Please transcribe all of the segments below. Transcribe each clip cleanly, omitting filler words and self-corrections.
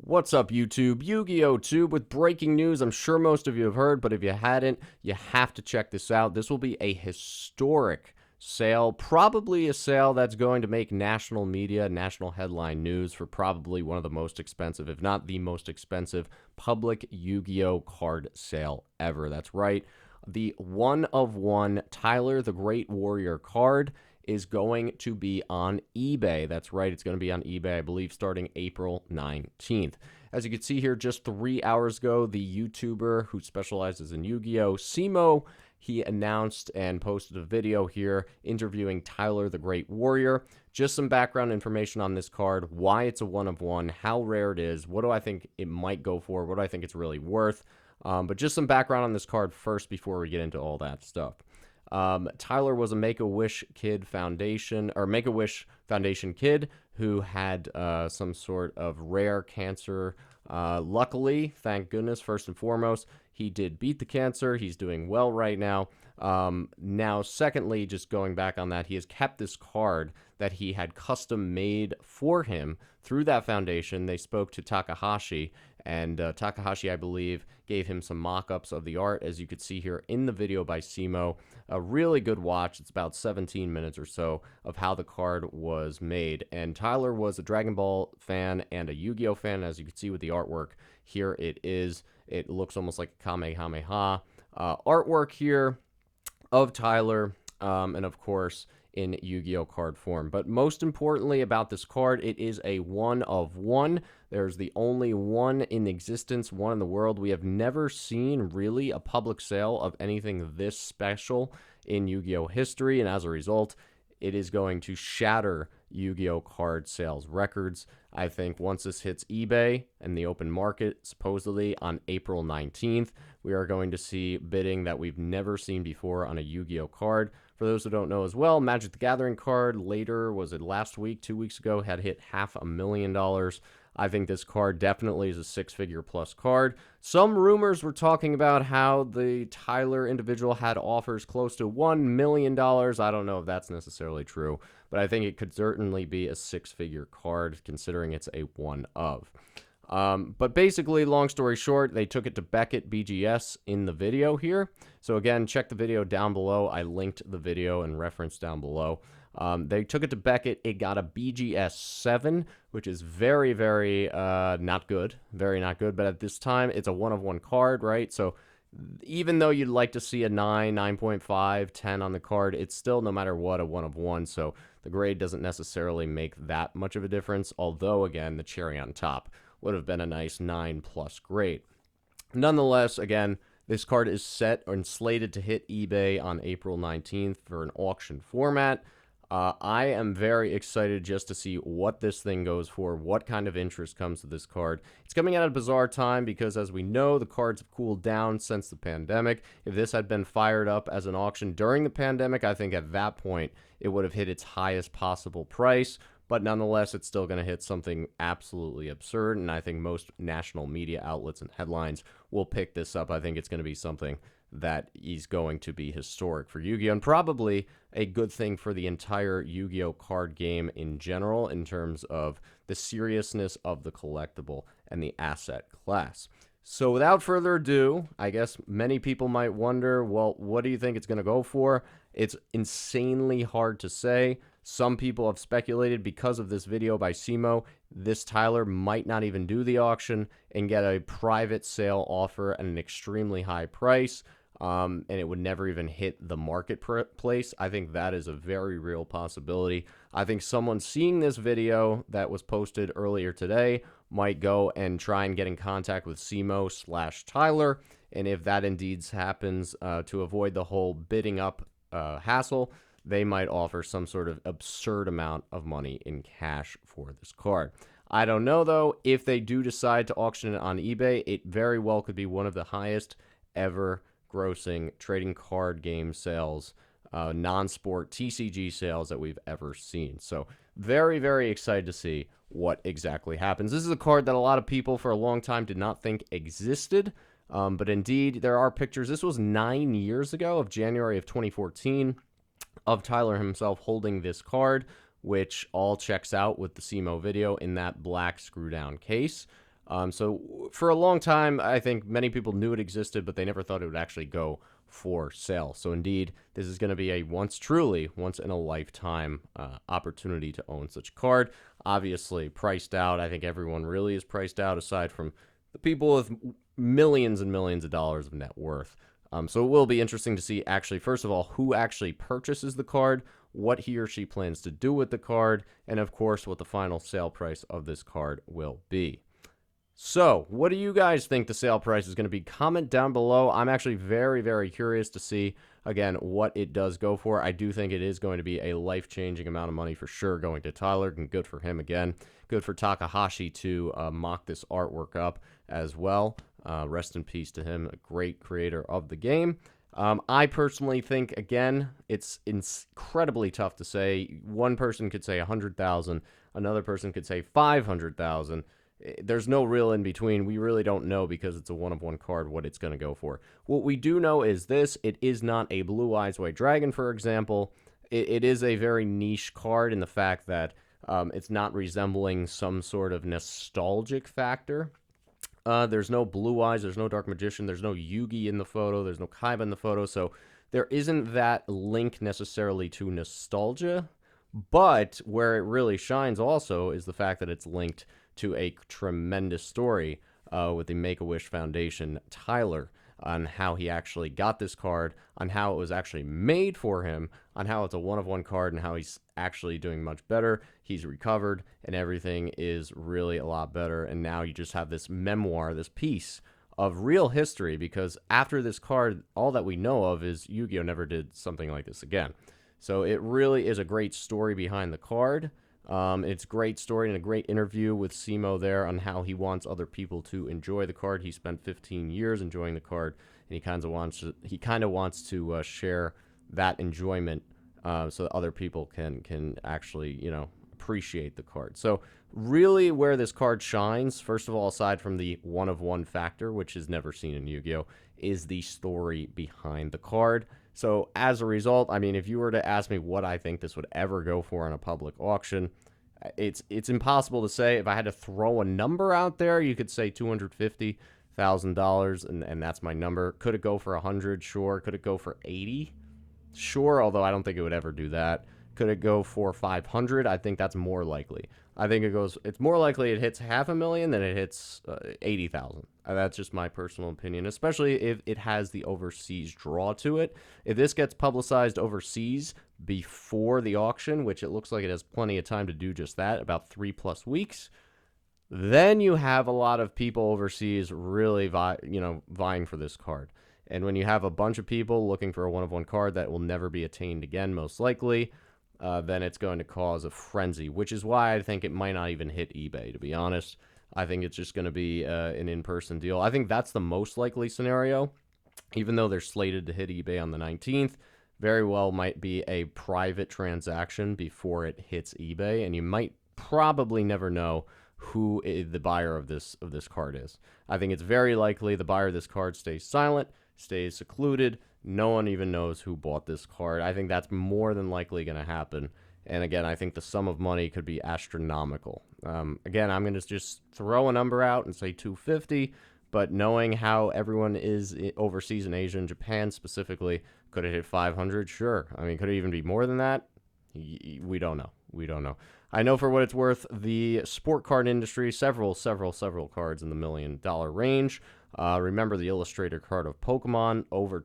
What's up, YouTube? Yu-Gi-Oh! Tube with breaking news. I'm sure most of you have heard, but if you hadn't, you have to check this out. This will be a historic sale, probably a sale that's going to make national media, national headline news for probably one of the most expensive, if not the most expensive, public Yu-Gi-Oh! Card sale ever. That's right. The one-of-one Tyler the Great Warrior card is going to be on eBay. That's right, it's going to be on eBay, I believe, starting April 19th. As you can see here, just 3 hours ago, the YouTuber who specializes in Yu-Gi-Oh!, Simo, he announced and posted a video here interviewing Tyler the Great Warrior. Just some background information on this card, why it's a one-of-one, how rare it is, what do I think it might go for, what do I think it's really worth. But just some background on this card first before we get into all that stuff. Tyler was a Make-A-Wish kid foundation, or Make-A-Wish Foundation kid who had some sort of rare cancer. Luckily, thank goodness, first and foremost, he did beat the cancer. He's doing well right now. Now, secondly, just going back on that, he has kept this card that he had custom made for him through that foundation. They spoke to Takahashi, and Takahashi, I believe, gave him some mock-ups of the art, as you could see here in the video by Simo. A really good watch. It's about 17 minutes or so of how the card was made. And Tyler was a Dragon Ball fan and a Yu-Gi-Oh! Fan, as you can see with the artwork. Here it is. It looks almost like a Kamehameha artwork here of Tyler, and of course in Yu-Gi-Oh! Card form. But most importantly about this card, it is a one-of-one. There's the only one in existence, one in the world. We have never seen really a public sale of anything this special in Yu-Gi-Oh! History, and as a result, it is going to shatter Yu-Gi-Oh! Card sales records. I think once this hits eBay and the open market, supposedly on April 19th, we are going to see bidding that we've never seen before on a Yu-Gi-Oh! Card. For those who don't know as well, Magic the Gathering card later, was it last week, 2 weeks ago, had hit $500,000. I think this card definitely is a six-figure plus card. Some rumors were talking about how the Tyler individual had offers close to $1 million. I don't know if that's necessarily true, but I think it could certainly be a six-figure card considering it's a one-of. But basically, long story short, they took it to Beckett BGS in the video here. So again, check the video down below. I linked the video and reference down below. They took it to Beckett. It got a BGS 7, which is very, very not good. Very not good. But at this time, it's a one-of-one card, right? So even though you'd like to see a 9, 9.5, 10 on the card, it's still, no matter what, a one-of-one. So the grade doesn't necessarily make that much of a difference. Although, again, the cherry on top would have been a nice 9+ grade. Nonetheless, again, this card is set and slated to hit eBay on April 19th for an auction format. I am very excited just to see what this thing goes for, what kind of interest comes to this card. It's coming at a bizarre time because, as we know, the cards have cooled down since the pandemic. If this had been fired up as an auction during the pandemic, I think at that point it would have hit its highest possible price. But nonetheless, it's still going to hit something absolutely absurd, and I think most national media outlets and headlines will pick this up. I think it's going to be something that is going to be historic for Yu-Gi-Oh! And probably a good thing for the entire Yu-Gi-Oh! Card game in general in terms of the seriousness of the collectible and the asset class. So without further ado, I guess many people might wonder, well, what do you think it's going to go for? It's insanely hard to say. Some people have speculated because of this video by Simo, this Tyler might not even do the auction and get a private sale offer at an extremely high price, and it would never even hit the marketplace. I think that is a very real possibility. I think someone seeing this video that was posted earlier today might go and try and get in contact with Simo/Tyler, and if that indeed happens, to avoid the whole bidding up hassle, they might offer some sort of absurd amount of money in cash for this card. I don't know, though. If they do decide to auction it on eBay, it very well could be one of the highest ever grossing trading card game sales, non-sport TCG sales that we've ever seen. So very, very excited to see what exactly happens. This is a card that a lot of people for a long time did not think existed, but indeed there are pictures. This was 9 years ago, of January of 2014. Of Tyler himself holding this card, which all checks out with the Simo video in that black screw-down case. So for a long time, I think many people knew it existed, but they never thought it would actually go for sale. So indeed, this is going to be a truly once in a lifetime opportunity to own such a card. Obviously priced out. I think everyone really is priced out, aside from the people with millions and millions of dollars of net worth. So it will be interesting to see, actually, first of all, who actually purchases the card, what he or she plans to do with the card, and of course, what the final sale price of this card will be. So, what do you guys think the sale price is going to be? Comment down below. I'm actually very, very curious to see, again, what it does go for. I do think it is going to be a life-changing amount of money for sure going to Tyler, and good for him again. Good for Takahashi to mock this artwork up as well. Rest in peace to him, a great creator of the game. I personally think, again, it's incredibly tough to say. One person could say 100,000, another person could say 500,000. There's no real in between. We really don't know, because it's a one-of-one card, what it's going to go for. What we do know is this: it is not a Blue Eyes White Dragon, for example. It is a very niche card in the fact that it's not resembling some sort of nostalgic factor. There's no Blue Eyes, there's no Dark Magician, there's no Yugi in the photo, there's no Kaiba in the photo, so there isn't that link necessarily to nostalgia. But where it really shines also is the fact that it's linked to a tremendous story with the Make-A-Wish Foundation, Tyler, on how he actually got this card, on how it was actually made for him, on how it's a one-of-one card, and how he's actually doing much better. He's recovered, and everything is really a lot better. And now you just have this memoir, this piece of real history, because after this card, all that we know of is Yu-Gi-Oh! Never did something like this again. So it really is a great story behind the card. It's a great story and a great interview with Simo there on how he wants other people to enjoy the card. He spent 15 years enjoying the card, and he kind of wants to share that enjoyment so that other people can actually appreciate the card. So really, where this card shines, first of all, aside from the one-of-one factor, which is never seen in Yu-Gi-Oh, is the story behind the card. So as a result, I mean, if you were to ask me what I think this would ever go for in a public auction, it's impossible to say. If I had to throw a number out there, you could say $250,000, and that's my number. Could it go for 100? Sure. Could it go for 80? Sure, although I don't think it would ever do that. Could it go for 500? I think that's more likely. I think it's more likely it hits $500,000 than it hits 80,000. That's just my personal opinion, especially if it has the overseas draw to it. If this gets publicized overseas before the auction, which it looks like it has plenty of time to do just that, about 3+ weeks, then you have a lot of people overseas really vying for this card. And when you have a bunch of people looking for a one-of-one card that will never be attained again, most likely, then it's going to cause a frenzy, which is why I think it might not even hit eBay, to be honest. I think it's just going to be an in-person deal. I think that's the most likely scenario, even though they're slated to hit eBay on the 19th. Very well might be a private transaction before it hits eBay, and you might probably never know who the buyer of this card is. I think it's very likely the buyer of this card stays silent, stays secluded. No one even knows who bought this card. I think that's more than likely going to happen. And again, I think the sum of money could be astronomical. Again, I'm going to just throw a number out and say 250, but knowing how everyone is overseas in Asia and Japan specifically, could it hit 500? Sure. I mean, could it even be more than that? We don't know. We don't know. I know, for what it's worth, the sport card industry, several cards in the $1 million range. Remember the Illustrator card of Pokemon, over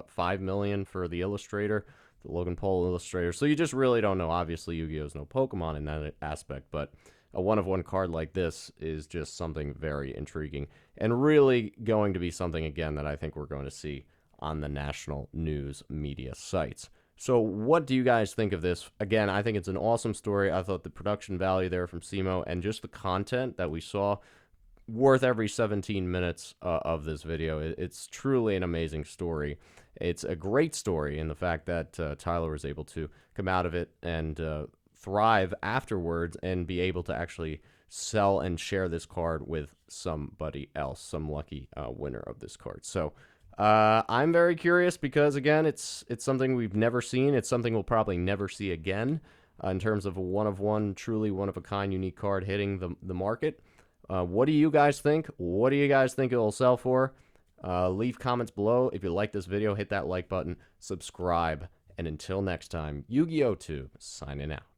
5 million for the Illustrator, the Logan Paul Illustrator. So you just really don't know. Obviously, Yu-Gi-Oh's no Pokemon in that aspect, but a one-of-one card like this is just something very intriguing, and really going to be something, again, that I think we're going to see on the national news media sites. So what do you guys think of this? Again, I think it's an awesome story. I thought the production value there from Simo and just the content that we saw, worth every 17 minutes of this video. It's truly an amazing story. It's a great story in the fact that Tyler was able to come out of it and thrive afterwards and be able to actually sell and share this card with somebody else, some lucky winner of this card. So I'm very curious because, again, it's something we've never seen. It's something we'll probably never see again in terms of a one-of-one, truly one-of-a-kind, unique card hitting the market. What do you guys think? What do you guys think it will sell for? Leave comments below. If you like this video, hit that like button, subscribe, and until next time, Yu-Gi-Oh! Tube signing out.